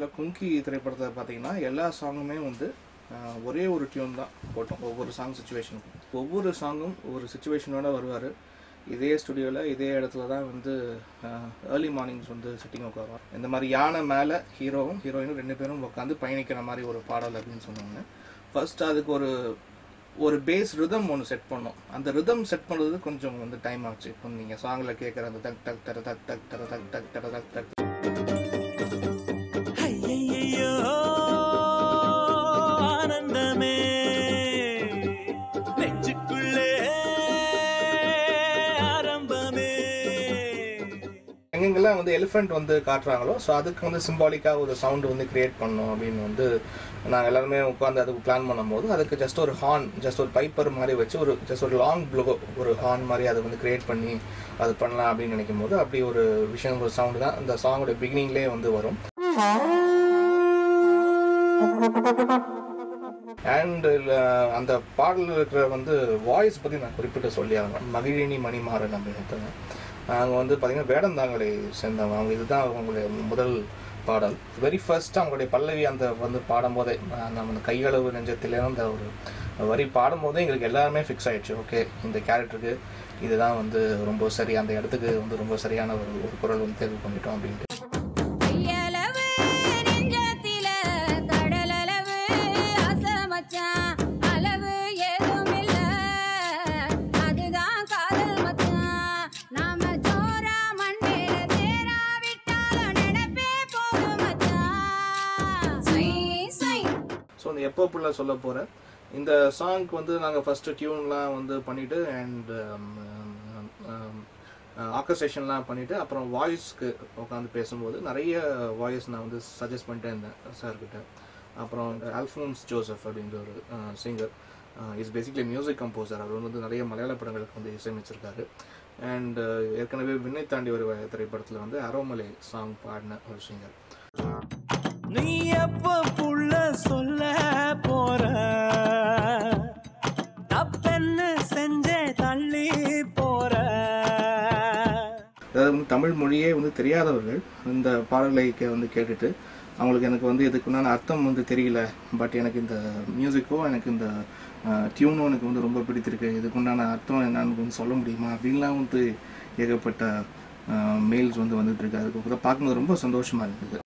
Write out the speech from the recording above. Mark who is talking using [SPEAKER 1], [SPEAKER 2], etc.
[SPEAKER 1] ஆக்சுவலாக கும்கி திரைப்படத்தை பார்த்தீங்கன்னா எல்லா சாங்குமே வந்து ஒரே ஒரு டியூன் தான் போட்டோம். ஒவ்வொரு சாங் சுச்சுவேஷனுக்கும் ஒவ்வொரு சாங்கும் ஒரு சுச்சுவேஷனோட வருவார். இதே ஸ்டுடியோவில் இதே இடத்துல தான் வந்து ஏர்லி மார்னிங்ஸ் வந்து சிட்டிங் உட்காருவார். இந்த மாதிரி யானை மேலே ஹீரோவும் ஹீரோயினும் 2 பேரும் உட்காந்து பயணிக்கிற மாதிரி ஒரு பாடல் அப்படின்னு சொன்னாங்க. ஃபர்ஸ்ட் அதுக்கு ஒரு பேஸ் ரிதம் ஒன்று செட் பண்ணோம். அந்த ரிதம் செட் பண்ணுறது கொஞ்சம் வந்து டைம் ஆச்சு. இப்போ நீங்கள் சாங்கில் கேட்குற அந்த டக் டக் டக் டக் டக் டக் டக் டக் டக் டக் டக் எங்கெங்கெல்லாம் வந்து எலிஃபெண்ட் வந்து காட்டுறாங்களோ ஸோ அதுக்கு வந்து சிம்பாலிக்காக ஒரு சவுண்டு வந்து கிரியேட் பண்ணோம் அப்படின்னு வந்து நாங்கள் எல்லாருமே உட்காந்து அதுக்கு பிளான் பண்ணும்போது அதுக்கு ஜஸ்ட் ஒரு ஹார்ன், ஜஸ்ட் ஒரு பைப்பர் மாதிரி வச்சு ஒரு லாங் ப்ளோ ஒரு ஹார்ன் மாதிரி அதை வந்து கிரியேட் பண்ணி அது பண்ணலாம் அப்படின்னு நினைக்கும் போது அப்படி ஒரு விஷயம், ஒரு சவுண்டு தான் அந்த சாங்கோட பிகினிங்லேயே வந்து வரும். அண்ட் அந்த பாடலில் இருக்கிற வந்து வாய்ஸ் பற்றி நான் குறிப்பிட்டு சொல்லி ஆகணும். மகிழினி மணிமாறன் அப்படின்னு அவங்க வந்து பார்த்தீங்கன்னா வேடந்தாங்களை சேர்ந்தவங்க. அவங்க இதுதான் அவங்களுடைய முதல் பாடல். வெரி ஃபர்ஸ்ட் அவங்களுடைய பல்லவி அந்த வந்து பாடும்போதே நம்ம அந்த கையளவு நெஞ்சத்திலே அந்த ஒரு வரி பாடும்போதே எங்களுக்கு எல்லாருமே ஃபிக்ஸ் ஆகிடுச்சு. ஓகே, இந்த கேரக்டருக்கு இதுதான் வந்து ரொம்ப சரி, அந்த இடத்துக்கு வந்து ரொம்ப சரியான ஒரு குரல் வந்து தேர்வு பண்ணிட்டோம் அப்படின்ட்டு. ஸோ இந்த எப்போ புள்ள சொல்ல போகிற இந்த சாங்க்கு வந்து நாங்கள் ஃபஸ்ட்டு டியூன்லாம் வந்து பண்ணிவிட்டு அண்ட் ஆர்கஸ்ட்ரேஷன்லாம் பண்ணிவிட்டு அப்புறம் வாய்ஸ்க்கு உட்காந்து பேசும்போது நிறைய வாய்ஸ் நான் வந்து சஜஸ்ட் பண்ணிட்டே இருந்தேன் சார்கிட்ட. அப்புறம் அல்ஃபோன்ஸ் ஜோசப் அப்படின்ற ஒரு singer, is basically music composer. அவர் வந்து நிறைய மலையாள படங்களுக்கு வந்து இசையமைச்சிருக்காரு. அண்ட் ஏற்கனவே விண்ணை தாண்டி ஒரு திரைப்படத்தில் வந்து அரோமலை சாங் பாடின ஒரு சிங்கர்.
[SPEAKER 2] நீ எப்ப புள்ள சொல்ல போற தப்பென்னு செஞ்சே தள்ளி போற.
[SPEAKER 1] அதாவது வந்து தமிழ் மொழியே வந்து தெரியாதவர்கள் இந்த பாடலை வந்து கேட்டுட்டு அவங்களுக்கு எனக்கு வந்து இதுக்குண்டான அர்த்தம் வந்து தெரியல, பட் எனக்கு இந்த மியூசிக்கோ எனக்கு இந்த டியூனோ எனக்கு வந்து ரொம்ப பிடித்திருக்கு, இதுக்குண்டான அர்த்தம் என்னன்னு வந்து சொல்ல முடியுமா அப்படின்லாம் வந்து ஏகப்பட்ட மெயில்ஸ் வந்து வந்துட்டு இருக்கு. அதுக்கு பார்க்கும்போது ரொம்ப சந்தோஷமா இருக்குது.